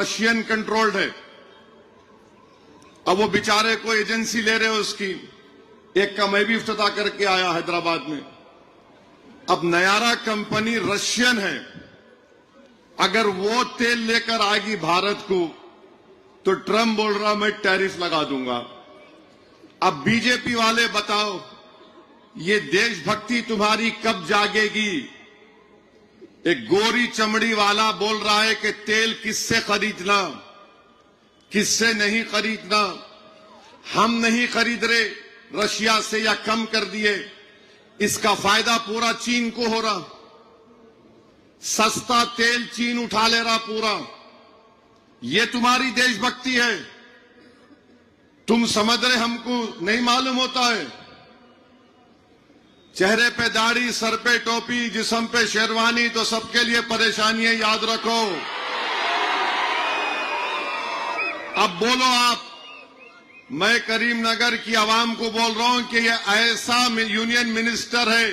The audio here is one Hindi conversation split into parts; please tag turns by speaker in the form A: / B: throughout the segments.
A: रशियन कंट्रोल्ड है। अब वो बेचारे को एजेंसी ले रहे हो उसकी, एक का मैं भी इफ्तिताह करके आया हैदराबाद में। अब नयारा कंपनी रशियन है, अगर वो तेल लेकर आएगी भारत को तो ट्रम्प बोल रहा मैं टैरिफ लगा दूंगा। अब बीजेपी वाले बताओ, ये देशभक्ति तुम्हारी कब जागेगी? एक गोरी चमड़ी वाला बोल रहा है कि तेल किससे खरीदना, किससे नहीं खरीदना। हम नहीं खरीद रहे रशिया से या कम कर दिए, इसका फायदा पूरा चीन को हो रहा। सस्ता तेल चीन उठा ले रहा पूरा। ये तुम्हारी देशभक्ति है? तुम समझ रहे, हमको नहीं मालूम होता है। चेहरे पे दाढ़ी, सर पे टोपी, जिस्म पे शेरवानी, तो सबके लिए परेशानी है, याद रखो। अब बोलो आप, मैं करीमनगर की आवाम को बोल रहा हूं कि ये ऐसा यूनियन मिनिस्टर है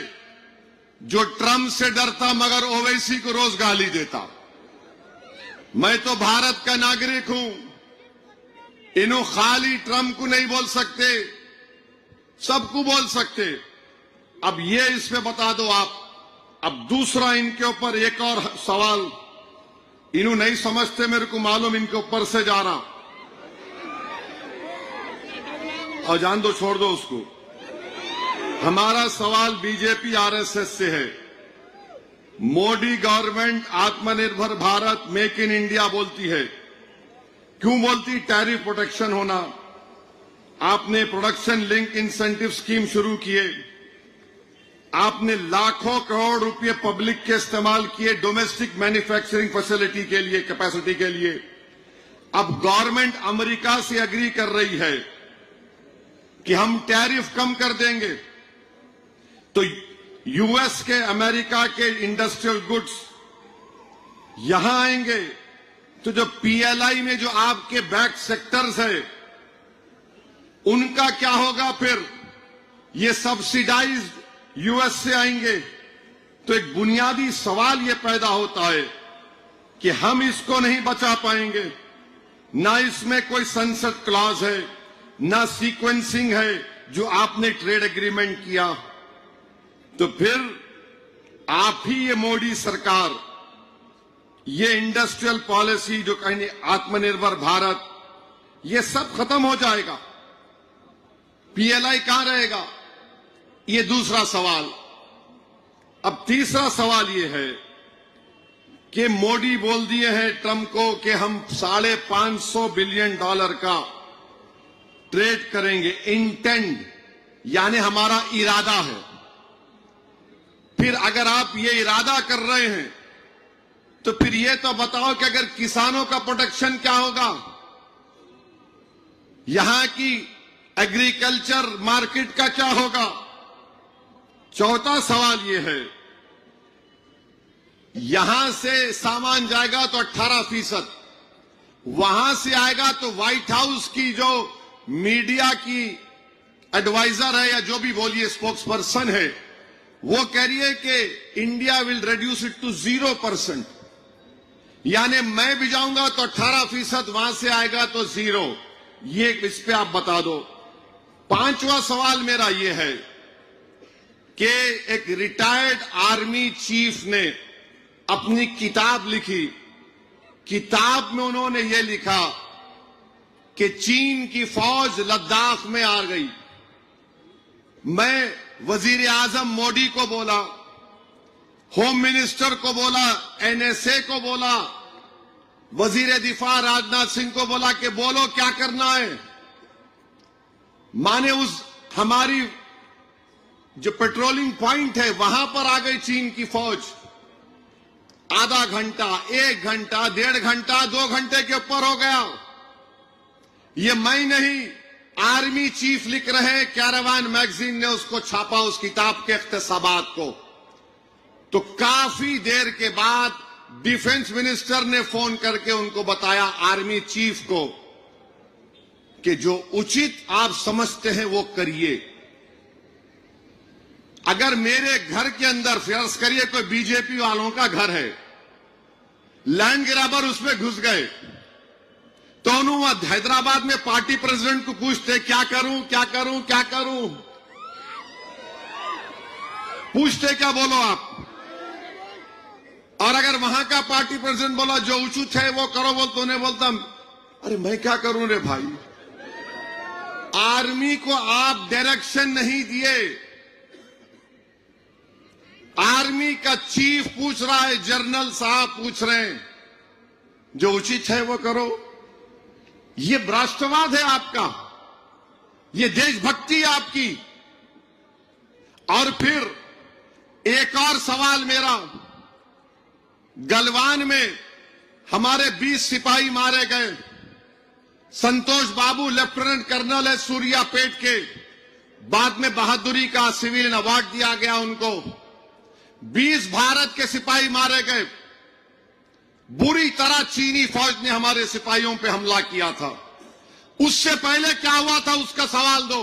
A: जो ट्रम्प से डरता मगर ओवैसी को रोज गाली देता। मैं तो भारत का नागरिक हूं, इन्हों खाली ट्रम्प को नहीं बोल सकते, सबको बोल सकते। अब ये इसमें बता दो आप। अब दूसरा इनके ऊपर एक और सवाल, इन्हों नहीं समझते, मेरे को मालूम इनके ऊपर से जा रहा, और जान दो, छोड़ दो उसको। हमारा सवाल बीजेपी आरएसएस से है। मोदी गवर्नमेंट आत्मनिर्भर भारत, मेक इन इंडिया बोलती है, क्यों बोलती? टैरिफ प्रोटेक्शन होना। आपने प्रोडक्शन लिंक इंसेंटिव स्कीम शुरू किए, आपने लाखों करोड़ रुपए पब्लिक के इस्तेमाल किए डोमेस्टिक मैन्युफैक्चरिंग फैसिलिटी के लिए, कैपेसिटी के लिए। अब गवर्नमेंट अमेरिका से एग्री कर रही है कि हम टैरिफ कम कर देंगे, तो यूएस के, अमेरिका के इंडस्ट्रियल गुड्स यहां आएंगे, तो जो पीएलआई में जो आपके बैक सेक्टर्स है उनका क्या होगा? फिर ये सब्सिडाइज्ड यूएस से आएंगे। तो एक बुनियादी सवाल ये पैदा होता है कि हम इसको नहीं बचा पाएंगे, ना इसमें कोई सनसेट क्लॉज है, ना सीक्वेंसिंग है जो आपने ट्रेड एग्रीमेंट किया। तो फिर आप ही ये मोदी सरकार, ये इंडस्ट्रियल पॉलिसी जो कहीं आत्मनिर्भर भारत, ये सब खत्म हो जाएगा। पीएलआई कहां रहेगा? ये दूसरा सवाल। अब तीसरा सवाल ये है कि मोदी बोल दिए हैं ट्रम्प को कि हम $550 बिलियन का ट्रेड करेंगे। इंटेंड यानी हमारा इरादा है। फिर अगर आप ये इरादा कर रहे हैं तो फिर ये तो बताओ कि अगर किसानों का प्रोटेक्शन क्या होगा? यहां की एग्रीकल्चर मार्केट का क्या होगा? चौथा सवाल ये है, यहां से सामान जाएगा तो 18%, वहां से आएगा तो व्हाइट हाउस की जो मीडिया की एडवाइजर है या जो भी बोलिए स्पोक्स पर्सन है, वो कह रही है कि India will reduce it to 0%। यानी मैं भी जाऊंगा तो 18%, वहां से आएगा तो 0। ये इस पे आप बता दो। पांचवा सवाल मेरा ये है कि एक रिटायर्ड आर्मी चीफ ने अपनी किताब लिखी, किताब में उन्होंने ये लिखा कि चीन की फौज लद्दाख में आ गई। मैं वजीर आजम मोदी को बोला, होम मिनिस्टर को बोला, एनएसए को बोला, वजीर दिफा राजनाथ सिंह को बोला कि बोलो क्या करना है। माने उस हमारी जो पेट्रोलिंग पॉइंट है वहां पर आ गई चीन की फौज। आधा घंटा, 1 घंटा, 1.5 घंटा, 2 घंटे के ऊपर हो गया। ये मैं नहीं, आर्मी चीफ लिख रहे हैं, कैरावान मैगजीन ने उसको छापा, उस किताब के इख्तिसाबात को। तो काफी देर के बाद डिफेंस मिनिस्टर ने फोन करके उनको बताया, आर्मी चीफ को, कि जो उचित आप समझते हैं वो करिए। अगर मेरे घर के अंदर फर्ज करिए कोई बीजेपी वालों का घर है, लैंड ग्रैबर उसमें घुस गए, दोनों हैदराबाद में पार्टी प्रेसिडेंट को पूछते क्या करूं क्या करूं क्या करूं, पूछते क्या बोलो आप। और अगर वहां का पार्टी प्रेसिडेंट बोला जो उचित है वो करो, बोल तो उन्हें बोलता अरे मैं क्या करूं रे भाई। आर्मी को आप डायरेक्शन नहीं दिए, आर्मी का चीफ पूछ रहा है, जनरल साहब पूछ रहे हैं, जो उचित है वो करो। ये राष्ट्रवाद है आपका, ये देशभक्ति है आपकी। और फिर एक और सवाल मेरा, गलवान में हमारे 20 सिपाही मारे गए, संतोष बाबू लेफ्टिनेंट कर्नल है सूर्यापेट के, बाद में बहादुरी का सिविलियन अवार्ड दिया गया उनको। 20 भारत के सिपाही मारे गए, बुरी तरह चीनी फौज ने हमारे सिपाहियों पे हमला किया था। उससे पहले क्या हुआ था उसका सवाल दो।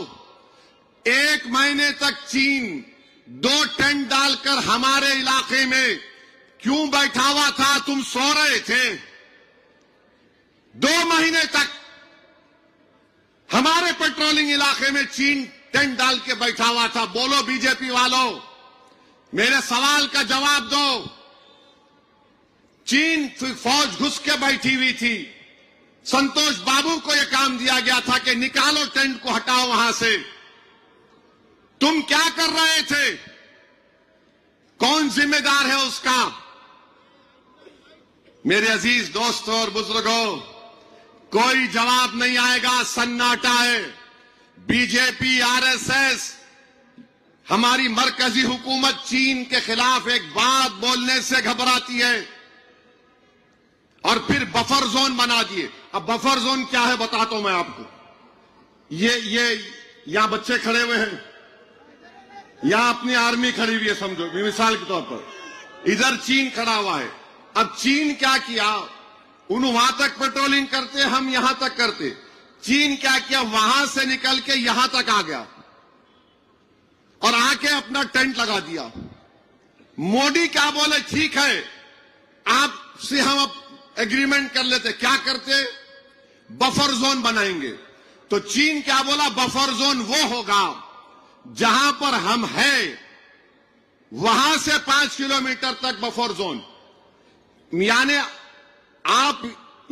A: 1 महीने तक चीन 2 टेंट डालकर हमारे इलाके में क्यों बैठा हुआ था, तुम सो रहे थे। 2 महीने तक हमारे पेट्रोलिंग इलाके में चीन टेंट डाल के बैठा हुआ था। बोलो बीजेपी वालों, मेरे सवाल का जवाब दो। चीन फौज घुस के बैठी हुई थी, संतोष बाबू को यह काम दिया गया था कि निकालो टेंट को, हटाओ वहां से। तुम क्या कर रहे थे, कौन जिम्मेदार है उसका। मेरे अजीज दोस्तों और बुजुर्गों, कोई जवाब नहीं आएगा, सन्नाटा है। बीजेपी आरएसएस, हमारी मरकजी हुकूमत चीन के खिलाफ एक बात बोलने से घबराती है और फिर बफर जोन बना दिए। अब बफर जोन क्या है बताता हूं मैं आपको। ये यहां बच्चे खड़े हुए हैं, यहां अपनी आर्मी खड़ी हुई है, समझो मिसाल के तौर पर। इधर चीन खड़ा हुआ है। अब चीन क्या किया, उन वहां तक पेट्रोलिंग करते, हम यहां तक करते। चीन क्या किया, वहां से निकल के यहां तक आ गया और आके अपना टेंट लगा दिया। मोदी क्या बोले, ठीक है आपसे हम एग्रीमेंट कर लेते, क्या करते, बफर जोन बनाएंगे। तो चीन क्या बोला, बफर जोन वो होगा जहां पर हम हैं वहां से 5 किलोमीटर तक बफर जोन, यानी आप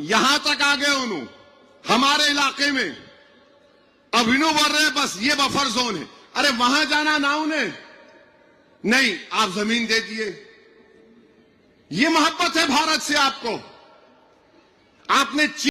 A: यहां तक आ गए उन्हों हमारे इलाके में, अब इन्हों बोल रहे बस ये बफर जोन है। अरे वहां जाना ना उन्हें, नहीं आप जमीन दे दिए। ये मोहब्बत है भारत से आपको। आपने